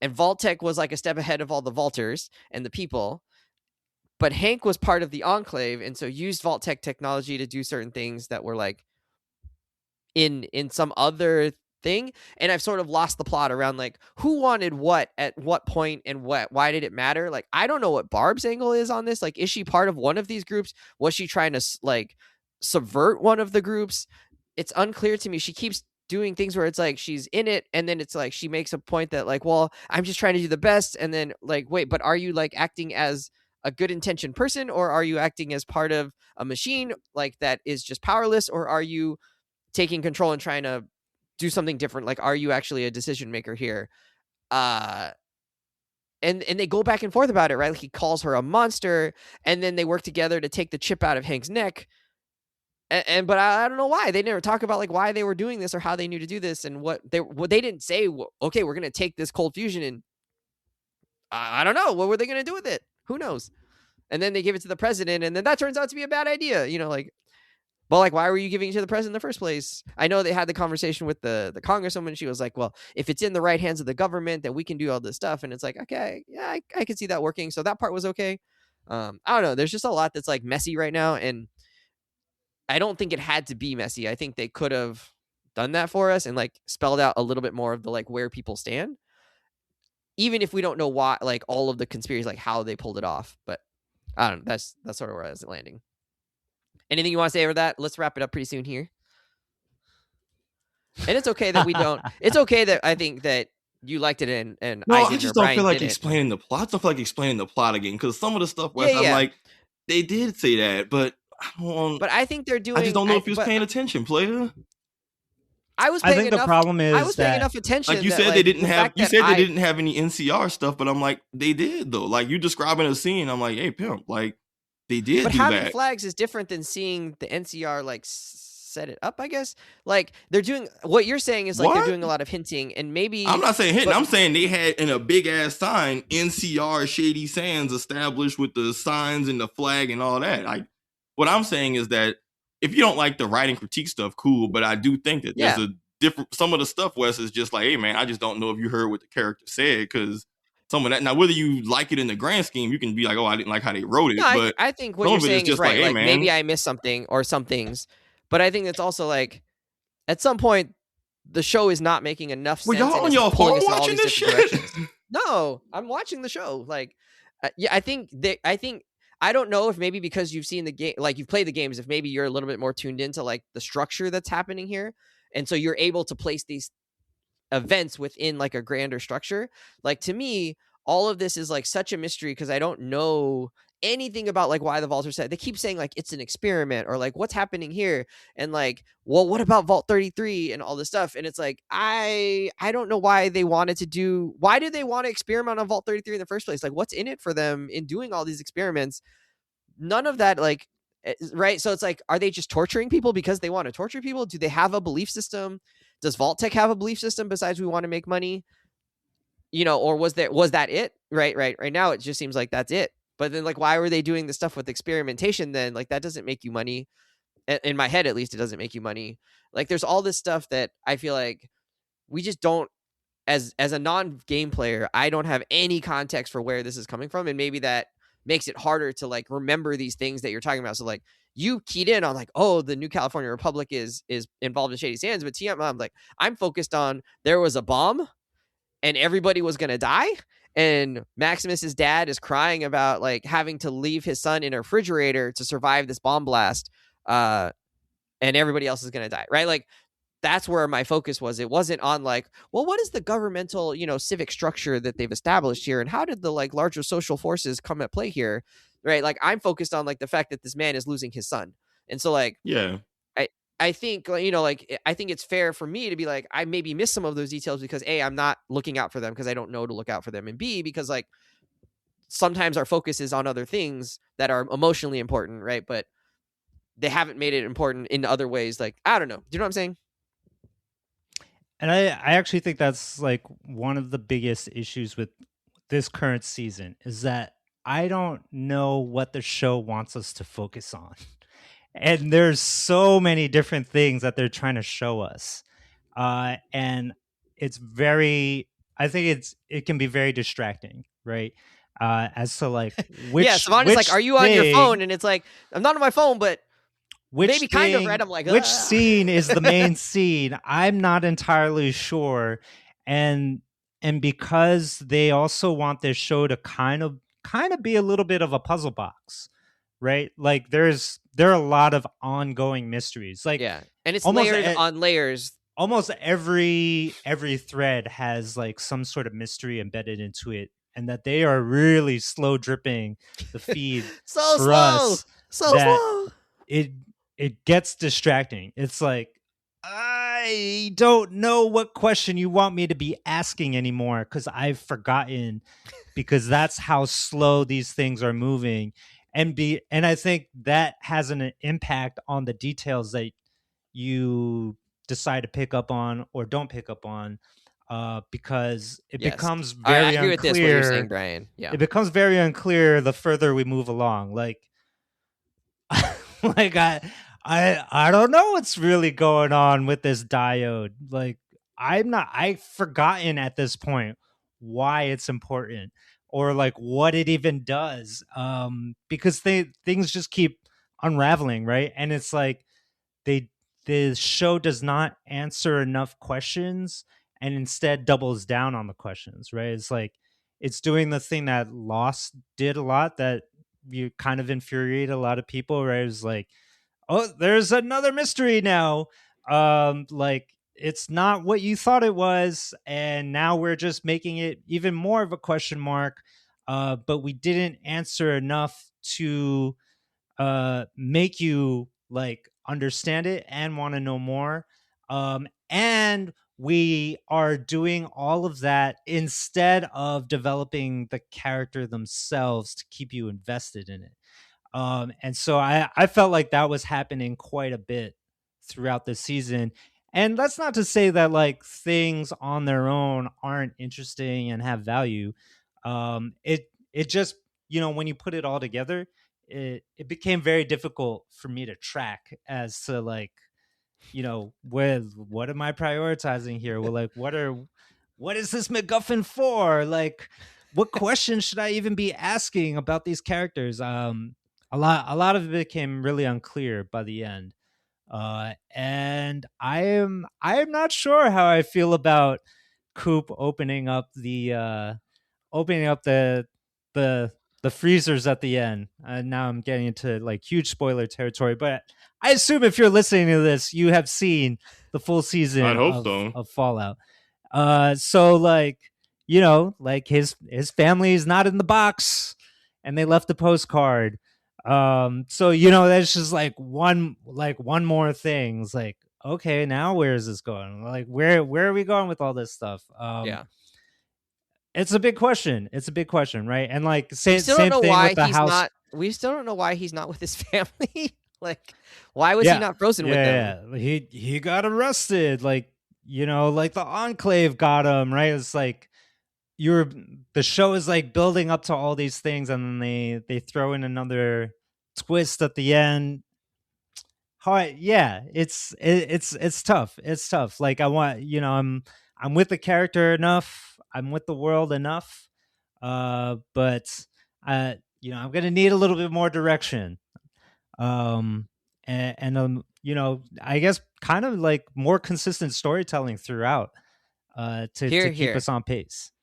and Vault-Tec was like a step ahead of all the Vaulters and the people, but Hank was part of the Enclave, and so used Vault-Tec technology to do certain things that were like in some other thing. And I've sort of lost the plot around like who wanted what at what point and why did it matter? Like I don't know what Barb's angle is on this. Like, is she part of one of these groups? Was she trying to like subvert one of the groups? It's unclear to me. She keeps doing things where it's like she's in it, and then it's like she makes a point that like, well, I'm just trying to do the best, and then like, wait, but are you like acting as a good intentioned person, or are you acting as part of a machine like that is just powerless, or are you taking control and trying to do something different? Like, are you actually a decision maker here? And they go back and forth about it, right? Like he calls her a monster, and then they work together to take the chip out of Hank's neck. But I don't know why they never talk about like why they were doing this or how they knew to do this, and what they didn't say. Okay, we're gonna take this cold fusion, and I don't know what were they gonna do with it. Who knows? And then they give it to the president, and then that turns out to be a bad idea. Like, well, like, why were you giving it to the president in the first place? I know they had the conversation with the congresswoman. She was like, well, if it's in the right hands of the government, then we can do all this stuff. And it's like, okay, yeah, I can see that working. So that part was okay. I don't know. There's just a lot that's like messy right now. And I don't think it had to be messy. I think they could have done that for us and like spelled out a little bit more of the like where people stand, even if we don't know why, like all of the conspiracies, like how they pulled it off. But I don't know. That's sort of where I was landing. Anything you want to say over that? Let's wrap it up pretty soon here. And it's okay that we don't. It's okay that I think that you liked it and no, I didn't. I just don't feel like explaining the plot. I don't feel like explaining the plot again, because some of the stuff, Wes, I'm like, they did say that, but But I think they're doing. I just don't know if he was paying attention, player. I was I paying think enough. the problem is I was paying that, enough attention. Like you that, said, like, they didn't the have. fact You that said they didn't have any NCR stuff, but I'm like, they did though. Like you describing a scene, I'm like, hey pimp, like they did But do having that. flags is different than seeing the NCR like set it up. I guess like they're doing what you're saying is like they're What? doing a lot of hinting and maybe. I'm not saying hitting. but- I'm saying they had in a big ass sign NCR Shady Sands established with the signs and the flag and all that. Like what I'm saying is that if you don't like the writing critique stuff, cool. But I do think that there's Yeah. a different. Some of the stuff, Wes, is just like, hey man, I just don't know if you heard what the character said because some of that. Now whether you like it in the grand scheme, you can be like, oh, I didn't like how they wrote it. No, But I think what some you're of it is saying is just right. like, hey, Like man. maybe I missed something or some things, but I think it's also like at some point the show is not making enough sense. Were y'all and on it's your pulling phone us in all watching these this different shit? directions. No, I'm watching the show. Like, yeah, I think I don't know if maybe because you've seen the game, like you've played the games, if maybe you're a little bit more tuned into like the structure that's happening here, and so you're able to place these events within like a grander structure. Like to me, all of this is like such a mystery because I don't know anything about like why the vaults are set. They keep saying like it's an experiment or like what's happening here and like, well, what about Vault 33 and all this stuff? And it's like I don't know why they wanted to do. Why did they want to experiment on Vault 33 in the first place? Like what's in it for them in doing all these experiments? None of that like right. So it's like, are they just torturing people because they want to torture people? Do they have a belief system? Does Vault Tech have a belief system besides we want to make money? Or was that it? Right now it just seems like that's it. But then like why were they doing the stuff with experimentation then? Like that doesn't make you money. In my head at least it doesn't make you money. Like there's all this stuff that I feel like we just don't as a non-game player, I don't have any context for where this is coming from, and maybe that makes it harder to like remember these things that you're talking about. So like you keyed in on like, oh, the New California Republic is involved in Shady Sands, but I'm like, I'm focused on there was a bomb and everybody was gonna die, and Maximus's dad is crying about like having to leave his son in a refrigerator to survive this bomb blast, and everybody else is gonna die, right? Like that's where my focus was. It wasn't on like, well, what is the governmental, civic structure that they've established here, and how did the like larger social forces come at play here, right? Like I'm focused on like the fact that this man is losing his son, and so like Yeah. I think I think it's fair for me to be like I maybe missed some of those details because A, I'm not looking out for them because I don't know to look out for them, and B, because like sometimes our focus is on other things that are emotionally important, right? But they haven't made it important in other ways. Like I don't know. Do you know what I'm saying? And I actually think that's like one of the biggest issues with this current season is that I don't know what the show wants us to focus on. And there's so many different things that they're trying to show us. And it's I think it can be very distracting, right? As to like which yeah, Savon is like, are you on your phone? And it's like, I'm not on my phone, but maybe kind of, right? I'm like, which scene is the main scene? I'm not entirely sure. And because they also want this show to kind of be a little bit of a puzzle box, right? Like there are a lot of ongoing mysteries. Like yeah, and it's almost layered on layers. Almost every thread has like some sort of mystery embedded into it, and that they are really slow dripping the feed so for slow, us. so slow. It gets distracting. It's like I don't know what question you want me to be asking anymore because I've forgotten, because that's how slow these things are moving. And I think that has an impact on the details that you decide to pick up on or don't pick up on, because it becomes very I agree unclear. with this, what you're saying, Brian. Yeah, it becomes very unclear the further we move along. Like, like I don't know what's really going on with this diode. Like, I've forgotten at this point why it's important or like what it even does, because things just keep unraveling, right? And it's like the show does not answer enough questions and instead doubles down on the questions, right? It's like it's doing the thing that Lost did a lot, that you kind of infuriate a lot of people, right? It was like, oh, there's another mystery now. Like it's not what you thought it was, and now we're just making it even more of a question mark. But we didn't answer enough to make you like understand it and want to know more. And we are doing all of that instead of developing the character themselves to keep you invested in it. And so I felt like that was happening quite a bit throughout the season. And that's not to say that like things on their own aren't interesting and have value. It just, when you put it all together, it became very difficult for me to track as to like, what am I prioritizing here? Well, like what is this MacGuffin for? Like, what questions should I even be asking about these characters? A lot of it became really unclear by the end. And I am not sure how I feel about Coop opening up the the freezers at the end. Now I'm getting into like huge spoiler territory, but I assume if you're listening to this, you have seen the full season I'd hope so. of Fallout. So like, like his family is not in the box and they left the postcard. So that's just like one more thing. It's like, okay, now where is this going? Like where are we going with all this stuff? Yeah. It's a big question. It's a big question, right? And like We same still don't know thing why with the he's house. not. We still don't know why he's not with his family. Like, why was he not frozen with them? Yeah. He got arrested. Like, like the Enclave got him, right? It's like the show is like building up to all these things, and then they throw in another twist at the end. It's tough. It's tough. Like I want, I'm with the character enough. I'm with the world enough. But I'm gonna need a little bit more direction. I guess kind of like more consistent storytelling throughout. To keep us on pace.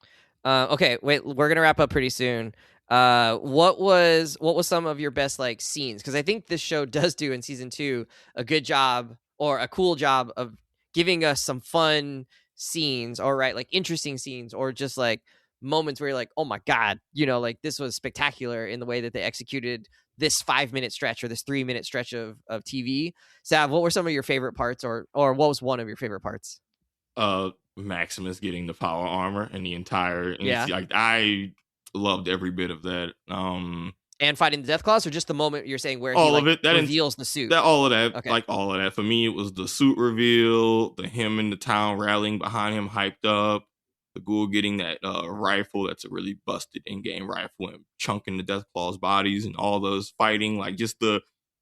Okay, wait, we're gonna wrap up pretty soon. What was some of your best like scenes? Because I think this show does do in season 2 a good job or a cool job of giving us some fun scenes, or right, like interesting scenes, or just like moments where you're like, oh my god, like this was spectacular in the way that they executed this 5-minute stretch or this 3-minute stretch of TV. Sav, what were some of your favorite parts, or what was one of your favorite parts? Maximus getting the power armor and the entire Yeah. like I loved every bit of that. And fighting the Death Claws, or just the moment you're saying where all he of it that reveals the suit? All of that. Okay. Like all of that. For me, it was the suit reveal, him in the town rallying behind him, hyped up, the ghoul getting that rifle that's a really busted in-game rifle and chunking the Death Claws' bodies, and all those fighting, like just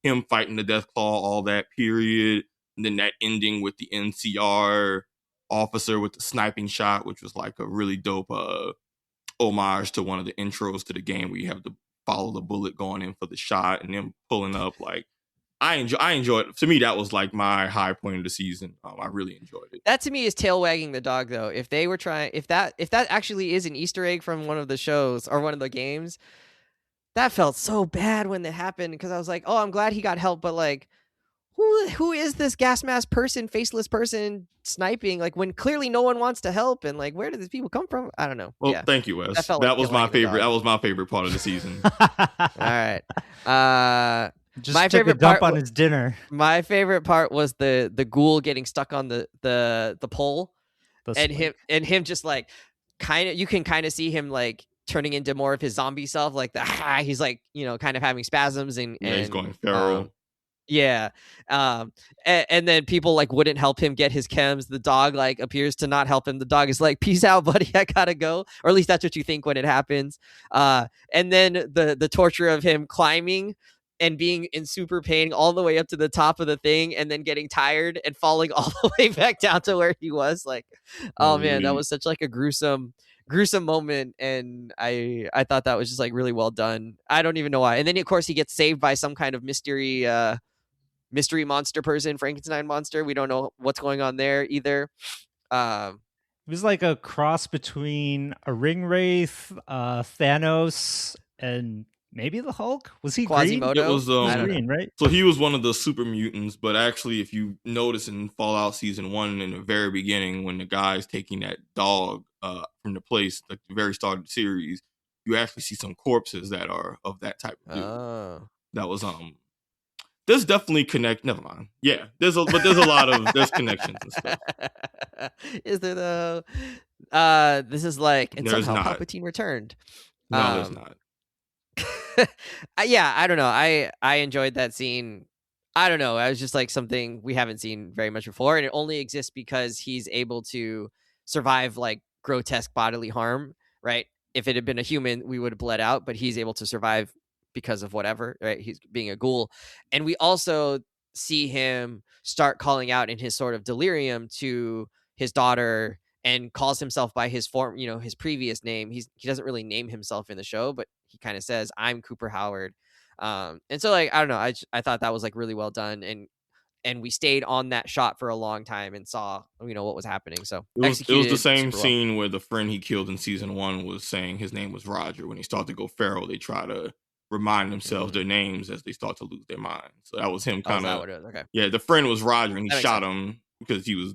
him fighting the Death Claw, all that period. And then that ending with the NCR officer with the sniping shot, which was like a really dope homage to one of the intros to the game, where you have to follow the bullet going in for the shot and then pulling up. Like I enjoyed it. To me, that was like my high point of the season. I really enjoyed it. That to me is tail wagging the dog, though. If they were trying, if that actually is an Easter egg from one of the shows or one of the games, that felt so bad when that happened, because I was like, oh, I'm glad he got help, but like, who is this gas mask person, faceless person sniping? Like, when clearly no one wants to help, and like, where do these people come from? I don't know. Well, yeah. Thank you, Wes. That was my favorite. That was my favorite part of the season. All right. Just my took favorite a dump part on his dinner. My favorite part was the ghoul getting stuck on the pole, and him just like you can kind of see him like turning into more of his zombie self, like he's like kind of having spasms and he's going feral. And then people like wouldn't help him get his chems. The dog like appears to not help him. The dog is like, peace out, buddy, I gotta go. Or at least that's what you think when it happens. And then the torture of him climbing and being in super pain all the way up to the top of the thing, and then getting tired and falling all the way back down to where he was. Like, oh man, that was such like a gruesome moment, and I thought that was just like really well done. I don't even know why. And then of course he gets saved by some kind of mystery monster person, Frankenstein monster. We don't know what's going on there either. It was like a cross between a ring wraith, Thanos, and maybe the Hulk. Was he Quasimodo? green? It was green, right? So he was one of the super mutants, but actually, if you notice in Fallout Season 1, in the very beginning, when the guy's taking that dog from the place, like the very start of the series, you actually see some corpses that are of that type of dude. Oh. that was there's definitely never mind. Yeah, there's a lot of there's connections and stuff. Is there though? This is like, and There's somehow not. Palpatine returned. No, there's not. Yeah, I don't know. I enjoyed that scene. I don't know. I was just like something we haven't seen very much before, and it only exists because he's able to survive like grotesque bodily harm, right? If it had been a human, we would have bled out, but he's able to survive because of whatever, right? He's being a ghoul. And we also see him start calling out in his sort of delirium to his daughter and calls himself by his form, his previous name. He doesn't really name himself in the show, but he kind of says, "I'm Cooper Howard." And so like, I don't know, I thought that was like really well done, and we stayed on that shot for a long time and saw what was happening. So it was the same scene where the friend he killed in season 1 was saying his name was Roger. When he started to go feral, they try to remind themselves their names as they start to lose their minds. So that was him kind of. Okay. Yeah, the friend was Roger, and he shot him because he was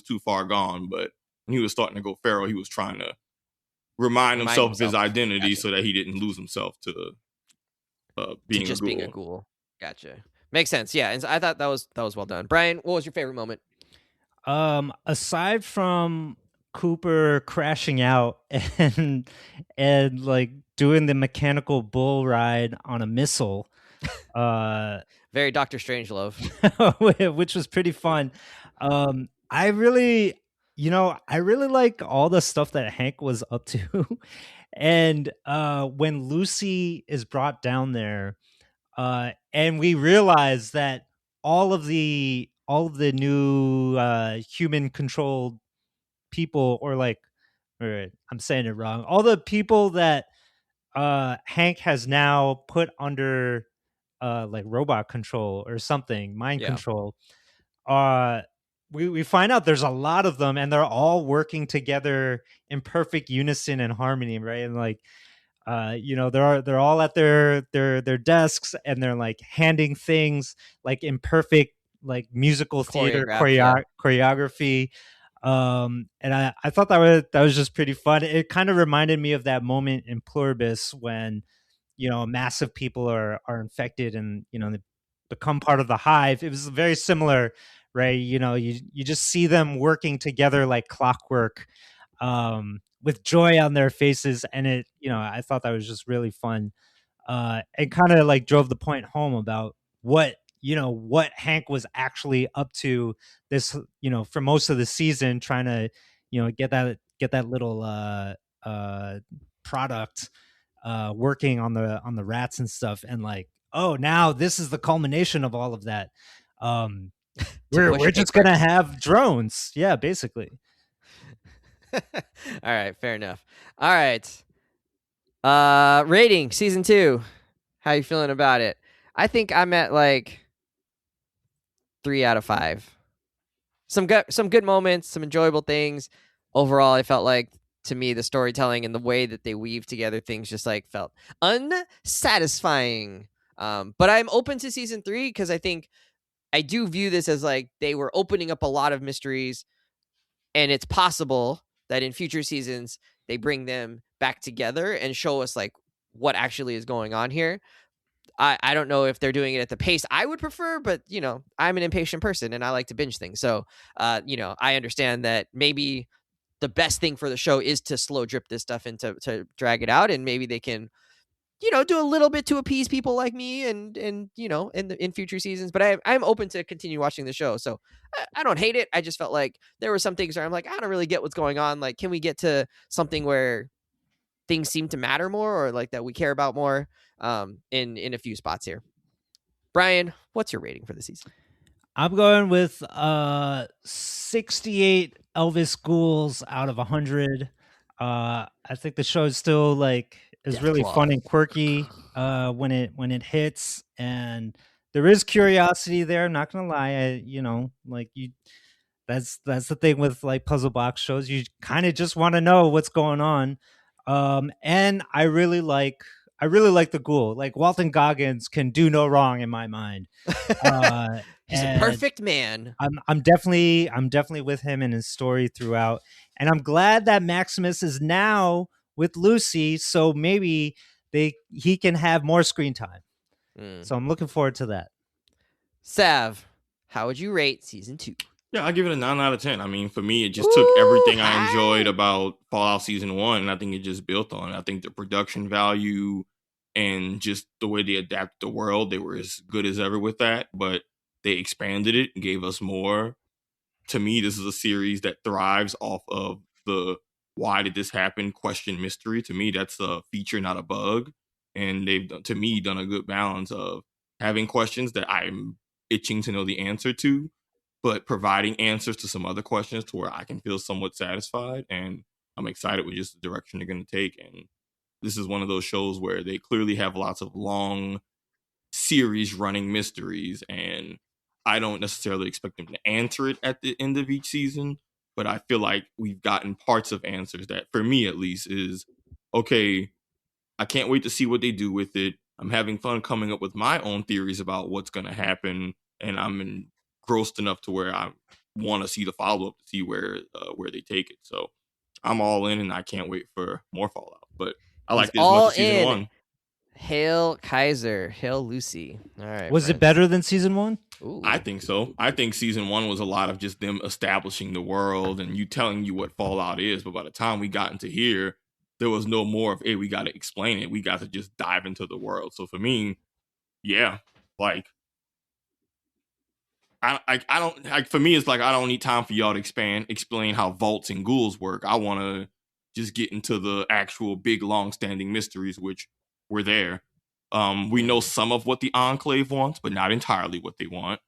too far gone. But when he was starting to go feral, he was trying to remind himself of his identity so that he didn't lose himself to being a ghoul. Gotcha. Makes sense. Yeah, and so I thought that was well done. Brian, what was your favorite moment? Aside from Cooper crashing out and like doing the mechanical bull ride on a missile, very Dr. Strangelove, which was pretty fun. I really like all the stuff that Hank was up to. And when Lucy is brought down there, and we realize that all of the new human controlled people, or I'm saying it wrong, all the people that Hank has now put under like robot control or something, mind control, we find out there's a lot of them, and they're all working together in perfect unison and harmony, right? And like they're all at their desks, and they're like handing things like in perfect like musical theater choreography. And I thought that was just pretty fun. It kind of reminded me of that moment in Pluribus when massive people are infected, and they become part of the hive. It was very similar, right? You just see them working together like clockwork, with joy on their faces. And I thought that was just really fun. It kind of like drove the point home about what Hank was actually up to this, for most of the season, trying to, get that little product working on the rats and stuff. And like, oh, now this is the culmination of all of that. We're just going to have drones. Yeah, basically. All right, fair enough. All right. Rating season 2. How you feeling about it? I think I'm at like 3 out of 5. Some good moments, some enjoyable things. Overall, I felt like, to me, the storytelling and the way that they weave together things just like felt unsatisfying. But I'm open to season 3 because I think I do view this as like they were opening up a lot of mysteries, and it's possible that in future seasons they bring them back together and show us like what actually is going on here. I don't know if they're doing it at the pace I would prefer, but I'm an impatient person and I like to binge things. So, I understand that maybe the best thing for the show is to slow drip this stuff and to drag it out, and maybe they can, do a little bit to appease people like me and in future seasons. But I'm open to continue watching the show. So I don't hate it. I just felt like there were some things where I'm like, I don't really get what's going on. Like, can we get to something where things seem to matter more, or like that we care about more in a few spots here? Brian, what's your rating for the season? I'm going with 68 Elvis ghouls out of 100. I think the show is still like is really fun and quirky when it hits, and there is curiosity there. I'm not gonna lie, that's the thing with like puzzle box shows. You kind of just want to know what's going on. And I really like the ghoul. Like, Walton Goggins can do no wrong in my mind. He's a perfect man. I'm definitely with him in his story throughout, and I'm glad that Maximus is now with Lucy, so maybe he can have more screen time. So I'm looking forward to that. Sav, how would you rate season 2? Yeah, I give it a 9 out of 10. I mean, for me, it just took everything I enjoyed about Fallout Season 1, and I think it just built on it. I think the production value and just the way they adapted the world, they were as good as ever with that, but they expanded it and gave us more. To me, this is a series that thrives off of the why did this happen question mystery. To me, that's a feature, not a bug. And they've, to me, done a good balance of having questions that I'm itching to know the answer to, but providing answers to some other questions to where I can feel somewhat satisfied. And I'm excited with just the direction they're going to take. And this is one of those shows where they clearly have lots of long series running mysteries, and I don't necessarily expect them to answer it at the end of each season, but I feel like we've gotten parts of answers that, for me at least, is okay. I can't wait to see what they do with it. I'm having fun coming up with my own theories about what's going to happen, and I'm engrossed enough to where I want to see the follow up to see where they take it. So I'm all in, and I can't wait for more Fallout. But I like it as much as season 1. Hail Kaiser, hail Lucy. All right. Was it better than season 1? Ooh. I think so. I think season 1 was a lot of just them establishing the world and you telling you what Fallout is. But by the time we got into here, there was no more of, hey, we got to explain it. We got to just dive into the world. So for me, yeah, like, I don't, like, for me, it's like, I don't need time for y'all to explain how vaults and ghouls work. I want to just get into the actual big, long-standing mysteries, which were there. We know some of what the Enclave wants, but not entirely what they want.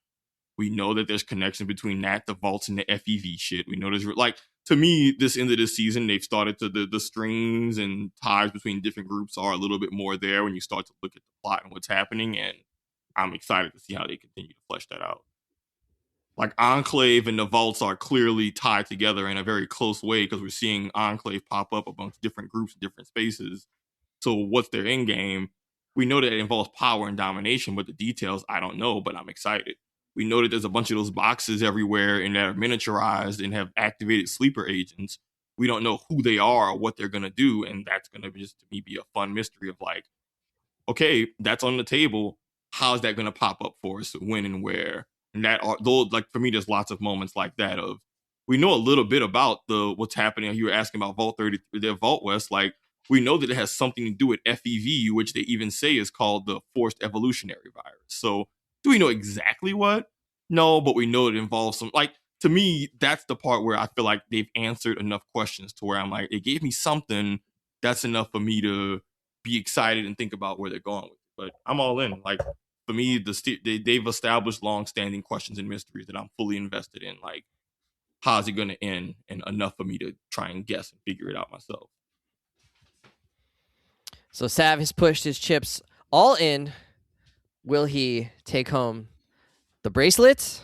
We know that there's connection between that, the vaults, and the FEV shit. We know there's, like, to me, this end of this season, they've started to, the strings and ties between different groups are a little bit more there when you start to look at the plot and what's happening, and I'm excited to see how they continue to flesh that out. Like, Enclave and the vaults are clearly tied together in a very close way because we're seeing Enclave pop up amongst different groups, different spaces. So what's their end game? We know that it involves power and domination, but the details, I don't know, but I'm excited. We know that there's a bunch of those boxes everywhere and that are miniaturized and have activated sleeper agents. We don't know who they are or what they're going to do, and that's going to just, to me, be a fun mystery of like, okay, that's on the table. How's that going to pop up for us? When and where? And that are those, like, for me, there's lots of moments like that of, we know a little bit about what's happening. You were asking about Vault 30, the Vault West, like, we know that it has something to do with FEV, which they even say is called the forced evolutionary virus. So do we know exactly what? No, but we know it involves some, like, to me, that's the part where I feel like they've answered enough questions to where I'm like, it gave me something that's enough for me to be excited and think about where they're going with it. But I'm all in. Like, for me, they've established long-standing questions and mysteries that I'm fully invested in. Like, how's it going to end? And enough for me to try and guess and figure it out myself. So Sav has pushed his chips all in. Will he take home the bracelet,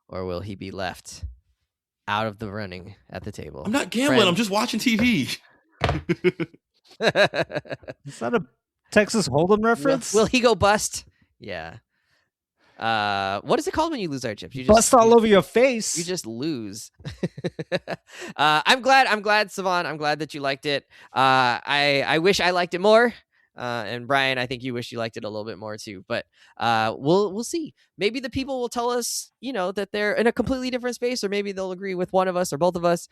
or will he be left out of the running at the table? I'm not gambling. I'm just watching TV. Is that a Texas Hold'em reference? Will he go bust? Yeah. What is it called when you lose our chips? You just bust all over your face. You just lose. I'm glad, Savon. I'm glad that you liked it. I wish I liked it more. And Brian, I think you wish you liked it a little bit more too. But we'll see. Maybe the people will tell us, that they're in a completely different space, or maybe they'll agree with one of us or both of us.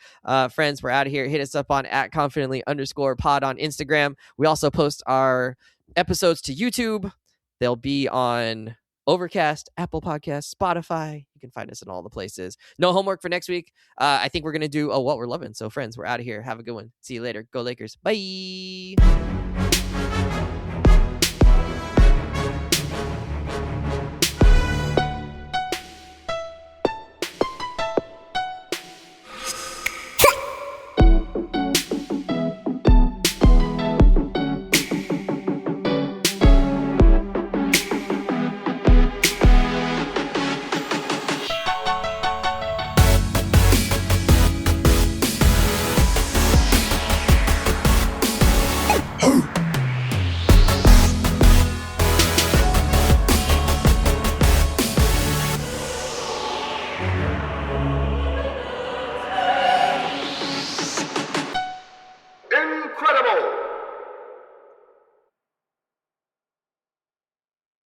Friends, we're out of here. Hit us up on @confidently_pod on Instagram. We also post our episodes to YouTube. They'll be on Overcast, Apple Podcasts, Spotify. You can find us in all the places. No homework for next week. I think we're going to do What We're Loving. So, friends, we're out of here. Have a good one. See you later. Go Lakers. Bye.